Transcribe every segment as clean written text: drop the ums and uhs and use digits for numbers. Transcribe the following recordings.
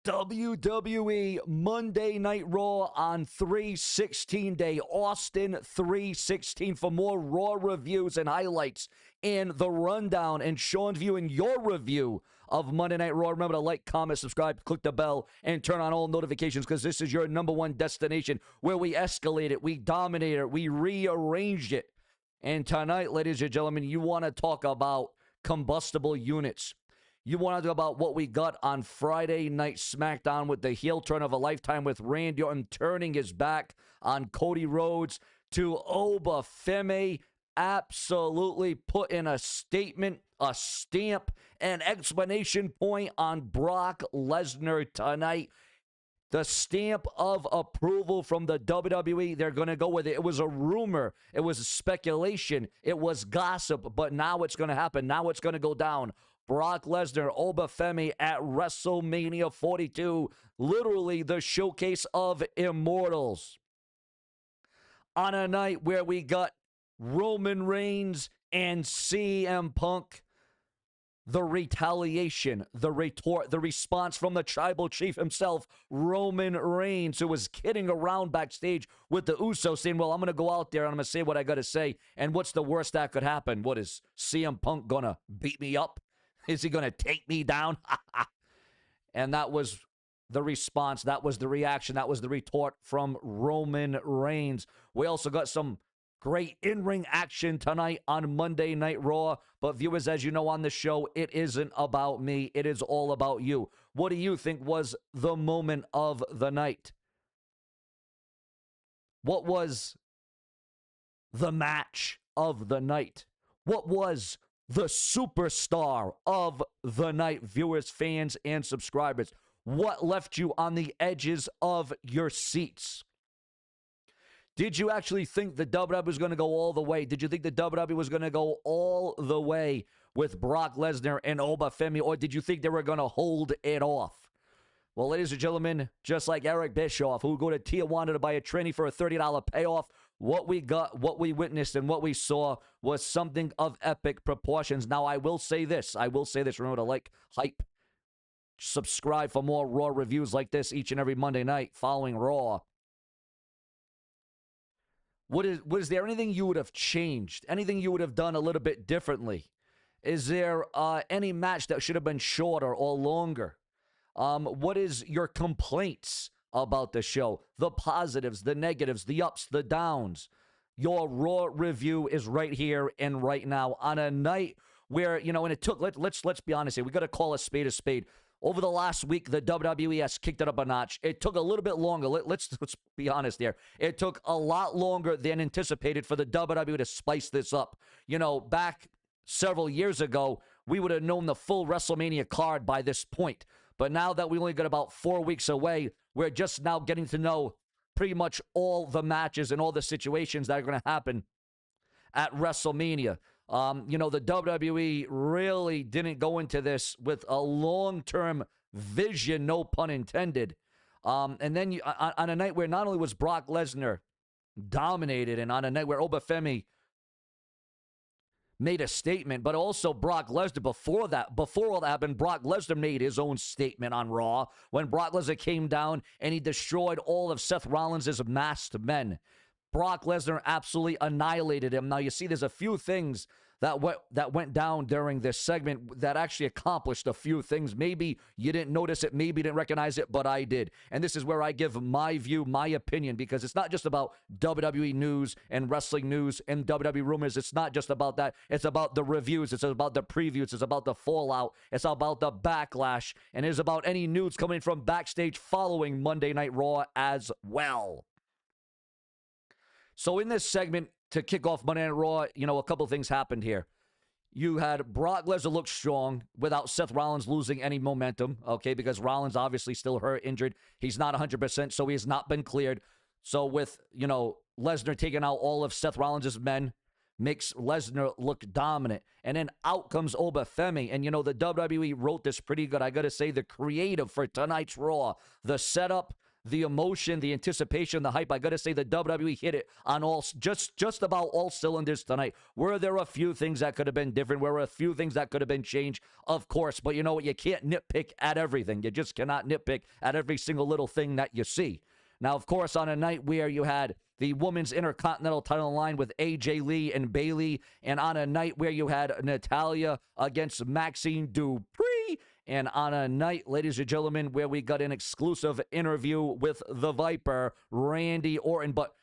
WWE Monday Night Raw on 3/16 day, Austin 3/16. For more Raw reviews and highlights and the rundown and Sean's view and your review of Monday Night Raw, remember to like, comment, subscribe, click the bell, and turn on all notifications because this is your #1 destination where we escalate it, we dominate it, we rearrange it. And tonight, ladies and gentlemen, you want to talk about combustible units. You want to talk about what we got on Friday Night SmackDown with the heel turn of a lifetime with Randy Orton turning his back on Cody Rhodes to OBA Femi absolutely putting a statement, a stamp, an exclamation point on Brock Lesnar tonight. The stamp of approval from the WWE. They're going to go with it. It was a rumor. It was a speculation. It was gossip. But now it's going to happen. Now it's going to go down. Brock Lesnar, OBA Femi at WrestleMania 42. Literally the showcase of immortals. On a night where we got Roman Reigns and CM Punk. The retaliation, the retort, the response from the tribal chief himself, Roman Reigns, who was kidding around backstage with the Usos, saying, well, I'm going to go out there and I'm going to say what I got to say. And what's the worst that could happen? What, is CM Punk going to beat me up? Is he going to take me down? And that was the response. That was the reaction. That was the retort from Roman Reigns. We also got some great in-ring action tonight on Monday Night Raw. But viewers, as you know on the show, it isn't about me. It is all about you. What do you think was the moment of the night? What was the match of the night? What was the superstar of the night, viewers, fans, and subscribers? What left you on the edges of your seats? Did you actually think the WWE was going to go all the way? Did you think the WWE was going to go all the way with Brock Lesnar and OBA Femi? Or did you think they were going to hold it off? Well, ladies and gentlemen, just like Eric Bischoff, who would go to Tijuana to buy a tranny for a $30 payoff, what we got, what we witnessed, and what we saw was something of epic proportions. Now, I will say this. Remember to like, hype, subscribe for more Raw reviews like this each and every Monday night following Raw. Was there anything you would have changed? Anything you would have done a little bit differently? Is there any match that should have been shorter or longer? What is your complaints about the show? The positives, the negatives, the ups, the downs. Your Raw review is right here and right now on a night where, you know, and it took, let's be honest here. We got to call a spade a spade. Over the last week, the WWE has kicked it up a notch. It took a little bit longer. Let's be honest here. It took a lot longer than anticipated for the WWE to spice this up. You know, back several years ago, we would have known the full WrestleMania card by this point. But now that we only got about 4 weeks away, we're just now getting to know pretty much all the matches and all the situations that are going to happen at WrestleMania. You know, the WWE really didn't go into this with a long-term vision, no pun intended. And then on a night where not only was Brock Lesnar dominated, and on a night where OBA Femi made a statement, but also Brock Lesnar before all that happened, Brock Lesnar made his own statement on Raw when Brock Lesnar came down and he destroyed all of Seth Rollins' masked men. Brock Lesnar absolutely annihilated him. Now, you see, there's a few things that went down during this segment that actually accomplished a few things. Maybe you didn't notice it, maybe you didn't recognize it, but I did. And this is where I give my view, my opinion, because it's not just about WWE news and wrestling news and WWE rumors. It's not just about that. It's about the reviews. It's about the previews. It's about the fallout. It's about the backlash. And it's about any news coming from backstage following Monday Night Raw as well. So in this segment, to kick off Monday Night Raw, you know, a couple things happened here. You had Brock Lesnar look strong without Seth Rollins losing any momentum, okay, because Rollins obviously still hurt, injured. He's not 100%, so he has not been cleared. So with, you know, Lesnar taking out all of Seth Rollins' men makes Lesnar look dominant. And then out comes OBA Femi. And, you know, the WWE wrote this pretty good. I got to say, the creative for tonight's Raw, the setup, the emotion, the anticipation, the hype. I got to say the WWE hit it on all, just about all cylinders tonight. Were there a few things that could have been different? Were there a few things that could have been changed? Of course, but you know what? You can't nitpick at everything. You just cannot nitpick at every single little thing that you see. Now, of course, on a night where you had the Women's Intercontinental title line with AJ Lee and Bayley, and on a night where you had Natalya against Maxine Dupree, and on a night, ladies and gentlemen, where we got an exclusive interview with the Viper, Randy Orton, but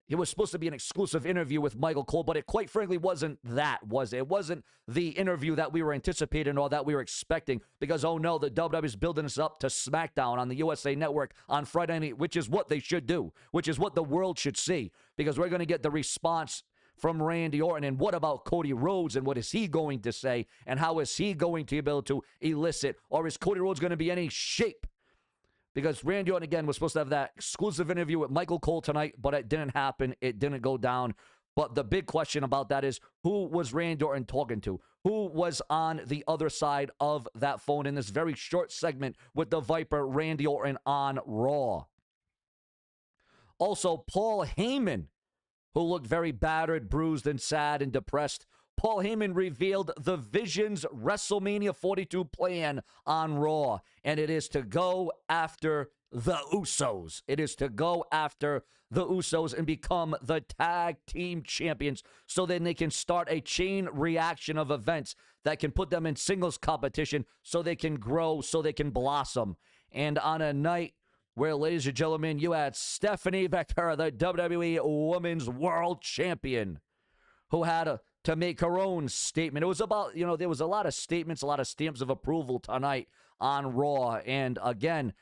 it was supposed to be an exclusive interview with Michael Cole, but it quite frankly wasn't that, was it? It wasn't the interview that we were anticipating or that we were expecting because, oh no, the WWE is building us up to SmackDown on the USA Network on Friday night, which is what they should do, which is what the world should see, because we're going to get the response from Randy Orton. And what about Cody Rhodes, and what is he going to say, and how is he going to be able to elicit, or is Cody Rhodes going to be any shape? Because Randy Orton, again, was supposed to have that exclusive interview with Michael Cole tonight, but it didn't happen. It didn't go down. But the big question about that is, who was Randy Orton talking to? Who was on the other side of that phone in this very short segment with the Viper, Randy Orton, on Raw? Also, Paul Heyman, who looked very battered, bruised, and sad and depressed. Paul Heyman revealed the Vision's WrestleMania 42 plan on Raw, and it is to go after the Usos. It is to go after the Usos and become the tag team champions so then they can start a chain reaction of events that can put them in singles competition so they can grow, so they can blossom. And on a night where, ladies and gentlemen, you had Stephanie Becker, the WWE Women's World Champion, who had to make her own statement. It was about, there was a lot of statements, a lot of stamps of approval tonight on Raw. And again,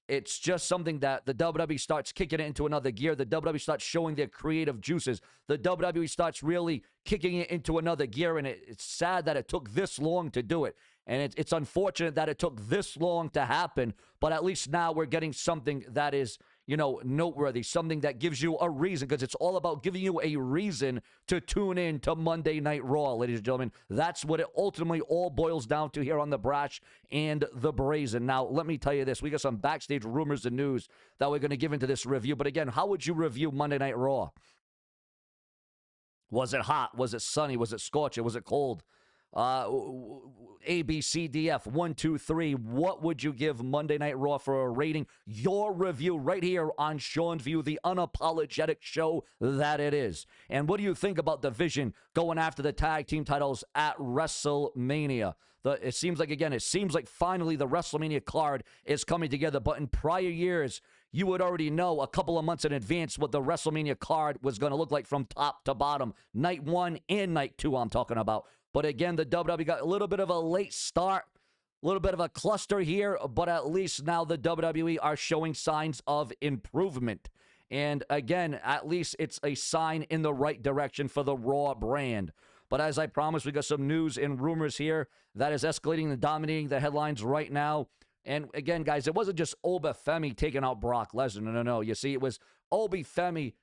it's just something that the WWE starts kicking it into another gear. The WWE starts showing their creative juices. The WWE starts really kicking it into another gear. And it's sad that it took this long to do it. And it's unfortunate that it took this long to happen. But at least now we're getting something that is, noteworthy, something that gives you a reason, because it's all about giving you a reason to tune in to Monday Night Raw, ladies and gentlemen. That's what it ultimately all boils down to here on the Brash and the Brazen. Now, let me tell you this. We got some backstage rumors and news that we're going to give into this review. But again, how would you review Monday Night Raw? Was it hot? Was it sunny? Was it scorching? Was it cold? A, B, C, D, F, 1, 2, 3. What would you give Monday Night Raw for a rating? Your review right here on Sean's View, the unapologetic show that it is. And what do you think about the Vision going after the tag team titles at WrestleMania? It seems like finally the WrestleMania card is coming together. But in prior years, you would already know a couple of months in advance what the WrestleMania card was going to look like from top to bottom. Night 1 and night 2, I'm talking about. But again, the WWE got a little bit of a late start, a little bit of a cluster here, but at least now the WWE are showing signs of improvement. And again, at least it's a sign in the right direction for the Raw brand. But as I promised, we got some news and rumors here that is escalating and dominating the headlines right now. And again, guys, it wasn't just OBA Femi taking out Brock Lesnar. No. You see, it was OBA Femi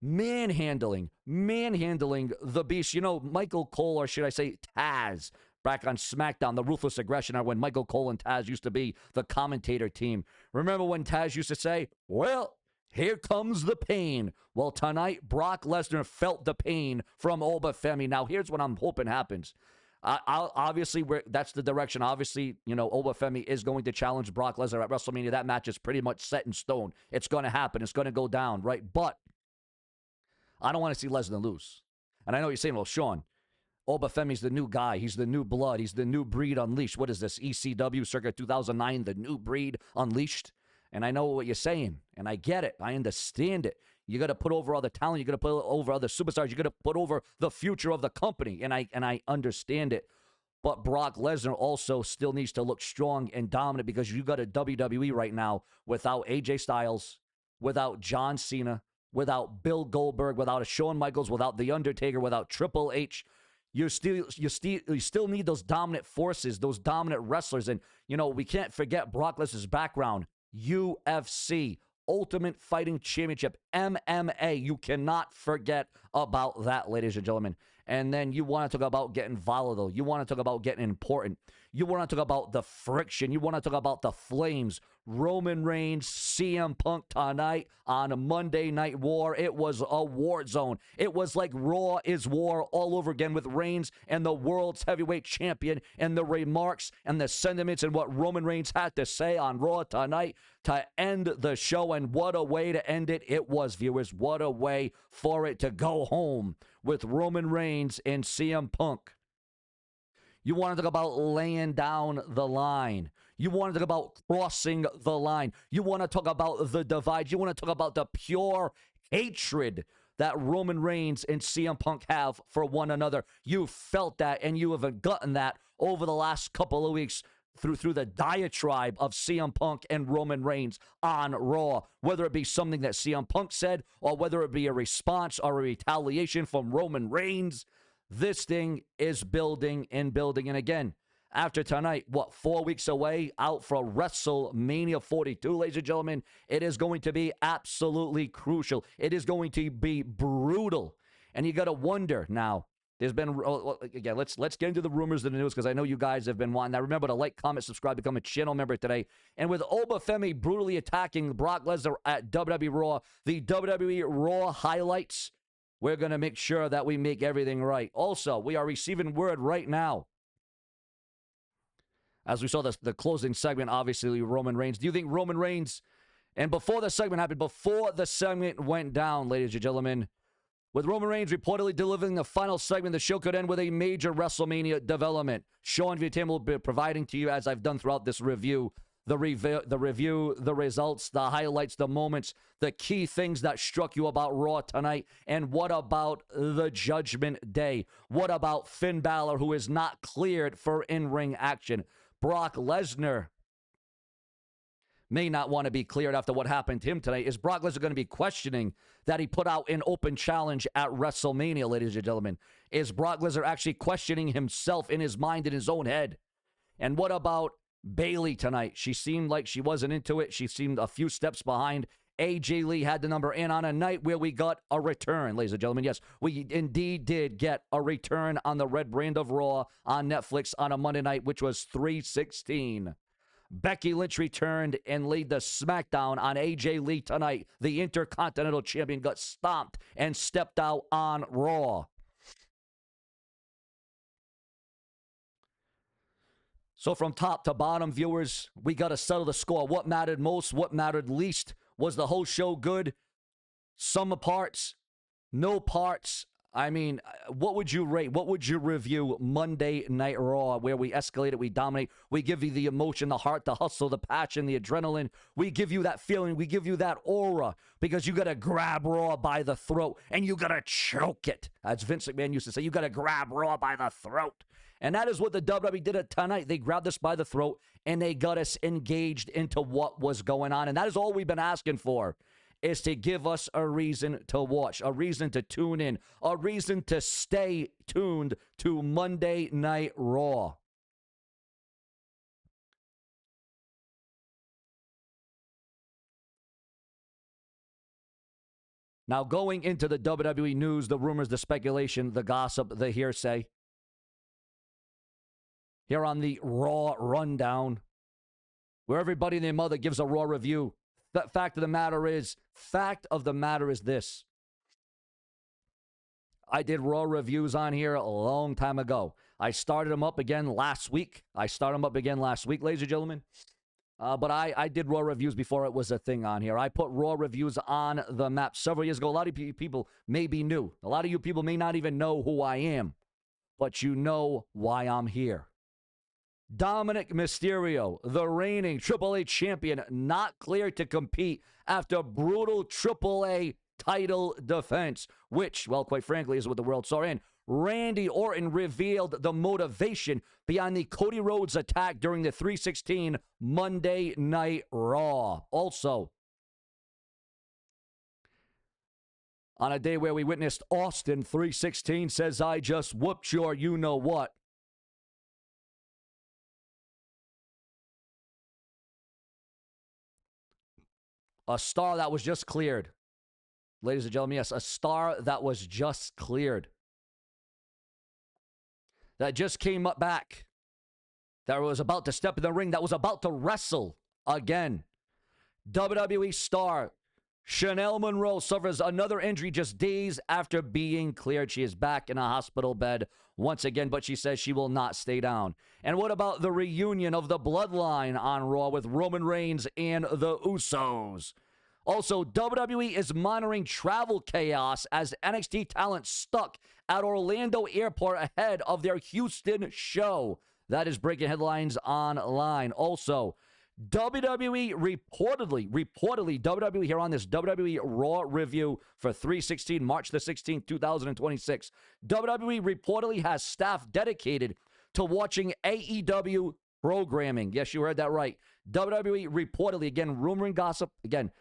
manhandling the Beast. Michael Cole, or should I say Taz, back on SmackDown, the Ruthless Aggression, or when Michael Cole and Taz used to be the commentator team. Remember when Taz used to say, well, here comes the pain. Well, tonight, Brock Lesnar felt the pain from OBA Femi. Now, here's what I'm hoping happens. Obviously, that's the direction. Obviously, OBA Femi is going to challenge Brock Lesnar at WrestleMania. That match is pretty much set in stone. It's going to happen. It's going to go down, right? But I don't want to see Lesnar lose. And I know you're saying, well, Sean, OBA Femi's the new guy. He's the new blood. He's the new breed unleashed. What is this, ECW circa 2009, the new breed unleashed? And I know what you're saying, and I get it. I understand it. You got to put over other talent. You got to put over other superstars. You got to put over the future of the company, and I understand it. But Brock Lesnar also still needs to look strong and dominant, because you got a WWE right now without AJ Styles, without John Cena, without Bill Goldberg, without a Shawn Michaels, without The Undertaker, without Triple H. You still need those dominant forces, those dominant wrestlers. And, we can't forget Brock Lesnar's background. UFC, Ultimate Fighting Championship, MMA. You cannot forget about that, ladies and gentlemen. And then you want to talk about getting volatile. You want to talk about getting important. You want to talk about the friction. You want to talk about the flames. Roman Reigns, CM Punk tonight on Monday Night War. It was a war zone. It was like Raw is war all over again with Reigns and the world's heavyweight champion and the remarks and the sentiments and what Roman Reigns had to say on Raw tonight to end the show. And what a way to end it was, viewers. What a way for it to go home with Roman Reigns and CM Punk. You want to talk about laying down the line. You want to talk about crossing the line. You want to talk about the divide. You want to talk about the pure hatred that Roman Reigns and CM Punk have for one another. You felt that, and you have gotten that over the last couple of weeks through the diatribe of CM Punk and Roman Reigns on Raw, whether it be something that CM Punk said or whether it be a response or a retaliation from Roman Reigns. This thing is building and building. And again, after tonight, 4 weeks away, out for WrestleMania 42, ladies and gentlemen, it is going to be absolutely crucial. It is going to be brutal. And you got to wonder now, there's been, again, let's get into the rumors and the news because I know you guys have been wanting that. Remember to like, comment, subscribe, become a channel member today. And with OBA Femi brutally attacking Brock Lesnar at WWE Raw, the WWE Raw highlights, we're going to make sure that we make everything right. Also, we are receiving word right now. As we saw the closing segment, obviously, Roman Reigns. Do you think Roman Reigns, and before the segment happened, before the segment went down, ladies and gentlemen, with Roman Reigns reportedly delivering the final segment, the show could end with a major WrestleMania development. SeanzViewent will be providing to you, as I've done throughout this review, the review, the results, the highlights, the moments, the key things that struck you about Raw tonight. And what about the Judgment Day? What about Finn Balor, who is not cleared for in-ring action? Brock Lesnar may not want to be cleared after what happened to him today. Is Brock Lesnar going to be questioning that he put out an open challenge at WrestleMania, ladies and gentlemen? Is Brock Lesnar actually questioning himself in his mind, in his own head? And what about Bayley tonight? She seemed like she wasn't into it. She seemed a few steps behind. AJ Lee had the number in on a night where we got a return, ladies and gentlemen. Yes, we indeed did get a return on the red brand of Raw on Netflix on a Monday night, which was 3/16. Becky Lynch returned and laid the smackdown on AJ Lee tonight. The Intercontinental Champion got stomped and stepped out on Raw. So from top to bottom, viewers, we got to settle the score. What mattered most? What mattered least? Was the whole show good? Some parts, no parts. I mean, what would you rate? What would you review Monday Night Raw, where we escalate it, we dominate, we give you the emotion, the heart, the hustle, the passion, the adrenaline. We give you that feeling. We give you that aura because you got to grab Raw by the throat and you got to choke it. As Vince McMahon used to say, you got to grab Raw by the throat. And that is what the WWE did it tonight. They grabbed us by the throat and they got us engaged into what was going on. And that is all we've been asking for, is to give us a reason to watch, a reason to tune in, a reason to stay tuned to Monday Night Raw. Now, going into the WWE news, the rumors, the speculation, the gossip, the hearsay. Here on the Raw Rundown, where everybody and their mother gives a Raw review. The fact of the matter is this. I did Raw reviews on here a long time ago. I started them up again last week. ladies and gentlemen. But I did Raw reviews before it was a thing on here. I put Raw reviews on the map several years ago. A lot of people may be new. A lot of you people may not even know who I am. But you know why I'm here. Dominic Mysterio, the reigning AAA champion, not cleared to compete after brutal AAA title defense, which, well, quite frankly, is what the world saw in. Randy Orton revealed the motivation behind the Cody Rhodes attack during the 3/16 Monday Night Raw. Also, on a day where we witnessed Austin 3/16 says, I just whooped your you-know-what. A star that was just cleared. Ladies and gentlemen, yes, a star that was just cleared. that just came up back, that was about to step in the ring, that was about to wrestle again. WWE star Chanel Monroe suffers another injury just days after being cleared. She is back in a hospital bed once again, but she says she will not stay down. And what about the reunion of the Bloodline on Raw with Roman Reigns and the Usos? Also, WWE is monitoring travel chaos as NXT talent stuck at Orlando Airport ahead of their Houston show. That is breaking headlines online. Also, WWE reportedly, WWE here on this WWE Raw review for 3/16, March the 16th, 2026. WWE reportedly has staff dedicated to watching AEW programming. Yes, you heard that right. WWE reportedly, again, rumor and gossip. Again,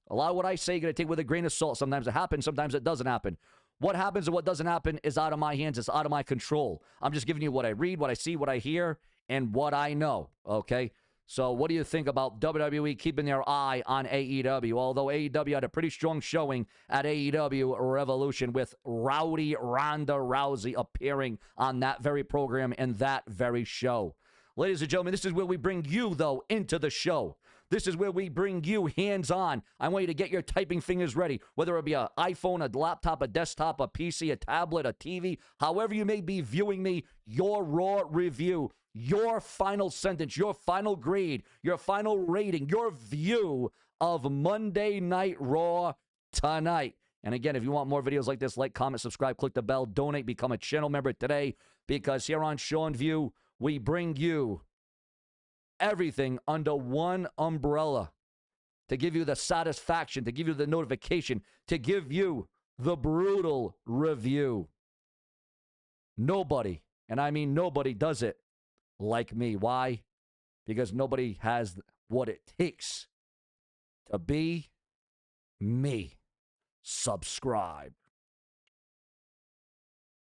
a lot of what I say you're going to take with a grain of salt. Sometimes it happens, sometimes it doesn't happen. What happens and what doesn't happen is out of my hands. It's out of my control. I'm just giving you what I read, what I see, what I hear, and what I know, okay? So what do you think about WWE keeping their eye on AEW? Although AEW had a pretty strong showing at AEW Revolution with Rowdy Ronda Rousey appearing on that very program and that very show. Ladies and gentlemen, this is where we bring you, though, into the show. This is where we bring you hands-on. I want you to get your typing fingers ready, whether it be an iPhone, a laptop, a desktop, a PC, a tablet, a TV, however you may be viewing me, your Raw review, your final sentence, your final grade, your final rating, your view of Monday Night Raw tonight. And again, if you want more videos like this, like, comment, subscribe, click the bell, donate, become a channel member today, because here on SeanzView, we bring you everything under one umbrella to give you the satisfaction, to give you the notification, to give you the brutal review. Nobody, and I mean nobody, does it like me. Why? Because nobody has what it takes to be me. Subscribe.